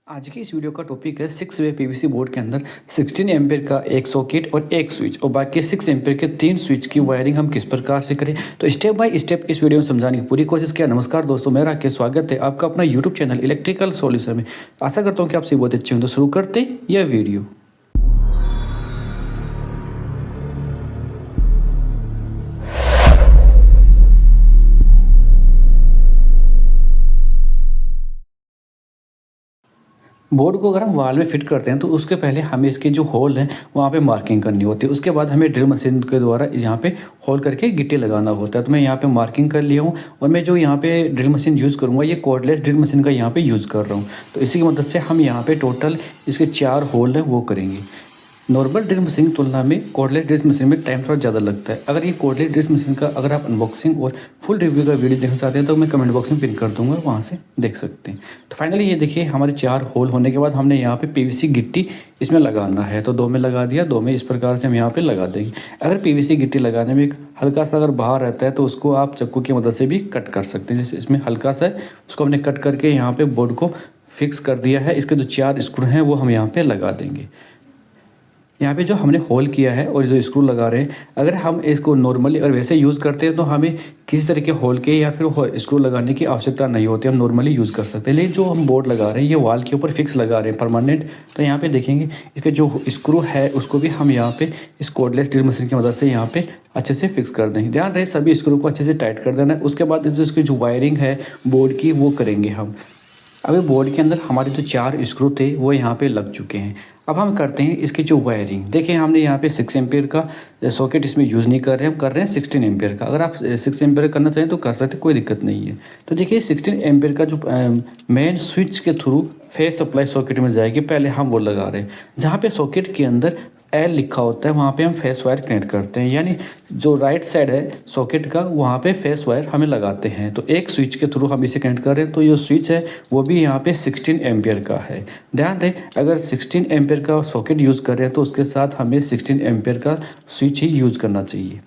आज की इस वीडियो का टॉपिक है 6 वे पीवीसी बोर्ड के अंदर 16 एम्पेयर का एक सॉकेट और एक स्विच और बाकी 6 एम्पेयर के 3 स्विच की वायरिंग हम किस प्रकार से करें। तो स्टेप बाय स्टेप इस वीडियो में समझाने की पूरी कोशिश किया। नमस्कार दोस्तों, मैं राकेश, स्वागत है आपका अपना यूट्यूब चैनल इलेक्ट्रिकल सॉल्यूशन में। आशा करता हूँ कि आप सभी बहुत अच्छे हों। तो शुरू करते हैं यह वीडियो। बोर्ड को अगर हम वॉल में फिट करते हैं तो उसके पहले हमें इसके जो होल हैं वहाँ पे मार्किंग करनी होती है। उसके बाद हमें ड्रिल मशीन के द्वारा यहाँ पे होल करके गिट्टी लगाना होता है। तो मैं यहाँ पे मार्किंग कर लिया हूँ और मैं जो यहाँ पे ड्रिल मशीन यूज़ करूँगा ये कॉर्डलेस ड्रिल मशीन का यहाँ पे यूज़ कर रहा हूँ। तो इसी की मदद से हम यहाँ पे टोटल इसके 4 होल हैं वो करेंगे। नॉर्मल ड्रिल मशीन की तुलना में कॉर्डलेस ड्रिल मशीन में टाइम थोड़ा ज़्यादा लगता है। अगर ये कॉर्डलेस ड्रिल मशीन का अगर आप अनबॉक्सिंग और फुल रिव्यू का वीडियो देखना चाहते हैं तो मैं कमेंट बॉक्स में पिन कर दूंगा, वहाँ से देख सकते हैं। तो फाइनली ये देखिए हमारे 4 होल होने के बाद हमने यहाँ पे पीवीसी गिट्टी इसमें लगाना है। तो 2 में लगा दिया, 2 में इस प्रकार से हम यहाँ पर लगा देंगे। अगर पीवीसी गिट्टी लगाने में हल्का सा अगर बाहर रहता है तो उसको आप चाकू की मदद से भी कट कर सकते हैं। जैसे इसमें हल्का सा है उसको हमने कट करके यहाँ पर बोर्ड को फिक्स कर दिया है। इसके जो 4 स्क्रू हैं वो हम यहाँ पर लगा देंगे। यहाँ पे जो हमने होल किया है और जो स्क्रू लगा रहे हैं, अगर हम इसको नॉर्मली अगर वैसे यूज़ करते हैं तो हमें किसी तरह के होल के या फिर स्क्रू लगाने की आवश्यकता नहीं होती, हम नॉर्मली यूज़ कर सकते हैं। लेकिन जो हम बोर्ड लगा रहे हैं ये वॉल के ऊपर फिक्स लगा रहे हैं परमानेंट। तो यहाँ पे देखेंगे इसके जो स्क्रू है उसको भी हम यहाँ पे इस कॉर्डलेस ड्रिल मशीन की मदद से यहाँ पे अच्छे से फिक्स कर देंगे। ध्यान रहे सभी स्क्रू को अच्छे से टाइट कर देना है। उसके बाद जो इसकी जो वायरिंग है बोर्ड की वो करेंगे हम। अभी बोर्ड के अंदर हमारे जो 4 स्क्रू थे वो यहाँ पे लग चुके हैं। अब हम करते हैं इसकी जो वायरिंग। देखिए हमने यहाँ पे 6 एम्पियर का सॉकेट इसमें यूज़ नहीं कर रहे हैं, हम कर रहे हैं 16 एम्पियर का। अगर आप 6 एम्पियर करना चाहें तो कर सकते, कोई दिक्कत नहीं है। तो देखिए 16 एम्पियर का जो मेन स्विच के थ्रू फेस सप्लाई सॉकेट में जाएगी, पहले हम वो लगा रहे हैं। जहाँ पे सॉकेट के अंदर एल लिखा होता है वहाँ पे हम फेस वायर कनेक्ट करते हैं, यानी जो राइट साइड है सॉकेट का वहाँ पे फेस वायर हमें लगाते हैं। तो एक स्विच के थ्रू हम इसे कनेक्ट कर रहे हैं। तो ये स्विच है वो भी यहाँ पे 16 एम्पियर का है। ध्यान दें अगर 16 एम्पियर का सॉकेट यूज़ कर रहे हैं तो उसके साथ हमें 16 एम्पियर का स्विच ही यूज़ करना चाहिए।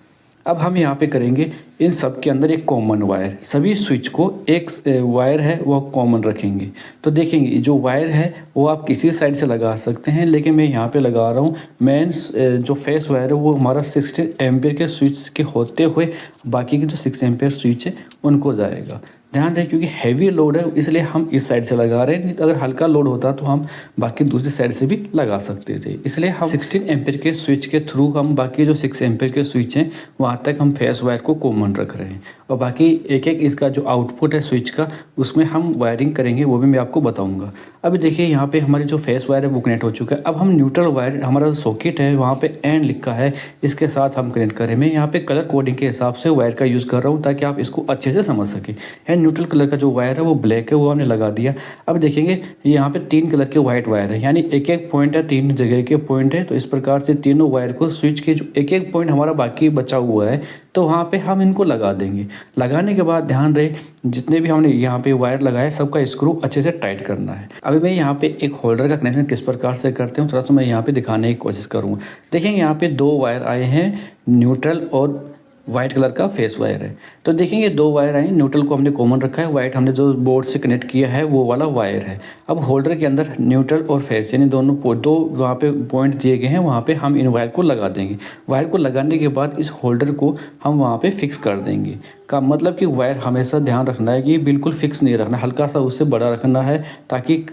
अब हम यहाँ पे करेंगे इन सब के अंदर एक कॉमन वायर, सभी स्विच को एक वायर है वो कॉमन रखेंगे। तो देखेंगे जो वायर है वो आप किसी साइड से लगा सकते हैं, लेकिन मैं यहाँ पे लगा रहा हूँ मेन जो फेस वायर है वो हमारा 16 एम्पियर के स्विच के होते हुए बाकी के जो 6 एम्पियर स्विच है उनको जाएगा। ध्यान दें क्योंकि हैवी लोड है इसलिए हम इस साइड से लगा रहे हैं, नहीं तो अगर हल्का लोड होता तो हम बाकी दूसरी साइड से भी लगा सकते थे। इसलिए हम 16 एम्पियर के स्विच के थ्रू हम बाकी जो 6 एम्पियर के स्विच हैं वहाँ तक हम फेस वायर को कॉमन रख रहे हैं। और बाकी एक एक इसका जो आउटपुट है स्विच का उसमें हम वायरिंग करेंगे, वो भी मैं आपको बताऊंगा। अभी देखिए यहाँ पे हमारी जो फेस वायर है वो कनेक्ट हो चुका है। अब हम न्यूट्रल वायर, हमारा जो सॉकेट है वहाँ पे एन लिखा है, इसके साथ हम कनेक्ट करें। मैं यहाँ पे कलर कोडिंग के हिसाब से वायर का यूज़ कर रहा हूँ ताकि आप इसको अच्छे से समझ सकें। न्यूट्रल कलर का जो वायर है वो ब्लैक है, वो हमने लगा दिया। अब देखेंगे यहाँ पे 3 कलर के वाइट वायर है, यानी एक एक पॉइंट है, 3 जगह के पॉइंट है। तो इस प्रकार से तीनों वायर को स्विच के जो एक एक पॉइंट हमारा बाकी बचा हुआ है तो वहाँ पे हम इनको लगा देंगे। लगाने के बाद ध्यान रहे जितने भी हमने यहाँ पे वायर लगाए सबका स्क्रू अच्छे से टाइट करना है। अभी मैं यहाँ पे एक होल्डर का कनेक्शन किस प्रकार से करते हूँ थोड़ा सा मैं यहाँ पे दिखाने की कोशिश करूँगा। देखेंगे यहाँ पे 2 वायर आए हैं, न्यूट्रल और वाइट कलर का फेस वायर है। तो देखेंगे 2 वायर आए, न्यूट्रल को हमने कॉमन रखा है, वाइट हमने जो बोर्ड से कनेक्ट किया है वो वाला वायर है। अब होल्डर के अंदर न्यूट्रल और फेस यानी दोनों 2 वहाँ पे पॉइंट दिए गए हैं, वहाँ पे हम इन वायर को लगा देंगे। वायर को लगाने के बाद इस होल्डर को हम वहाँ पे फिक्स कर देंगे। का मतलब कि वायर हमेशा ध्यान रखना है कि बिल्कुल फिक्स नहीं रखना, हल्का सा उससे बड़ा रखना है ताकि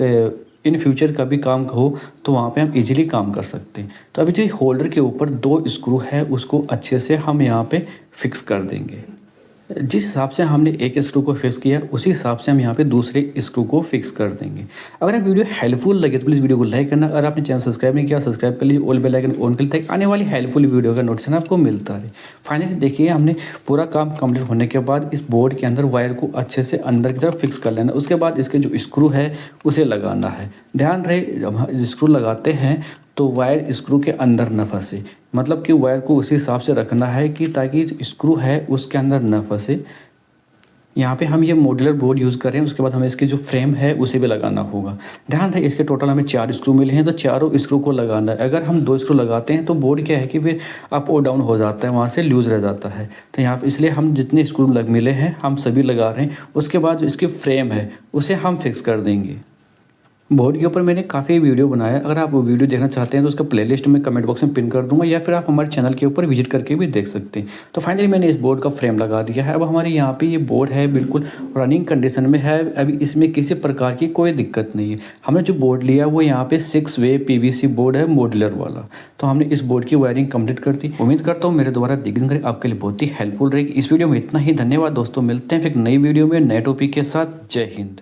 इन फ्यूचर का भी काम हो तो वहाँ पे हम इजीली काम कर सकते हैं। तो अभी जो होल्डर के ऊपर 2 स्क्रू है उसको अच्छे से हम यहाँ पे फिक्स कर देंगे। जिस हिसाब से हमने एक स्क्रू को फिक्स किया उसी हिसाब से हम यहाँ पे दूसरे स्क्रू को फिक्स कर देंगे। अगर आप वीडियो हेल्पफुल लगे तो प्लीज़ वीडियो को लाइक करना। अगर आपने चैनल सब्सक्राइब नहीं किया सब्सक्राइब कर लीजिए, ऑल बेल आइकन ऑन कर लीजिए ताकि आने वाली हेल्पफुल वीडियो का नोटिफिकेशन आपको मिलता रहे। फाइनली देखिए हमने पूरा काम कंप्लीट होने के बाद इस बोर्ड के अंदर वायर को अच्छे से अंदर की तरफ फिक्स कर लेना। उसके बाद इसके जो स्क्रू है उसे लगाना है। ध्यान रहे जब हम स्क्रू लगाते हैं तो वायर स्क्रू के अंदर न फंसे, मतलब कि वायर को उसी हिसाब से रखना है कि ताकि स्क्रू है उसके अंदर न फंसे। यहाँ पे हम ये मॉड्यूलर बोर्ड यूज़ कर रहे हैं, उसके बाद हमें इसकी जो फ्रेम है उसे भी लगाना होगा। ध्यान रहे इसके टोटल हमें 4 स्क्रू मिले हैं तो चारों स्क्रू को लगाना है। अगर हम 2 स्क्रू लगाते हैं तो बोर्ड क्या है कि फिर अप और डाउन हो जाता है, वहाँ से लूज़ रह जाता है। तो यहाँ पे इसलिए हम जितने स्क्रू मिले हैं हम सभी लगा रहे हैं। उसके बाद जो इसकी फ्रेम है उसे हम फिक्स कर देंगे। बोर्ड के ऊपर मैंने काफ़ी वीडियो बनाया है, अगर आप वो वीडियो देखना चाहते हैं तो उसका प्लेलिस्ट में कमेंट बॉक्स में पिन कर दूंगा, या फिर आप हमारे चैनल के ऊपर विजिट करके भी देख सकते हैं। तो फाइनली मैंने इस बोर्ड का फ्रेम लगा दिया है। अब हमारे यहाँ पे ये बोर्ड है बिल्कुल रनिंग कंडीशन में है, अभी इसमें किसी प्रकार की कोई दिक्कत नहीं है। हमने जो बोर्ड लिया वो यहाँ पे 6 वे PVC बोर्ड है मॉड्यूलर वाला। तो हमने इस बोर्ड की वायरिंग कंप्लीट कर दी। उम्मीद करता हूँ मेरे द्वारा दी गई जानकारी आपके लिए बहुत ही हेल्पफुल रहेगी। इस वीडियो में इतना ही। धन्यवाद दोस्तों, मिलते हैं फिर नई वीडियो में नए टॉपिक के साथ। जय हिंद।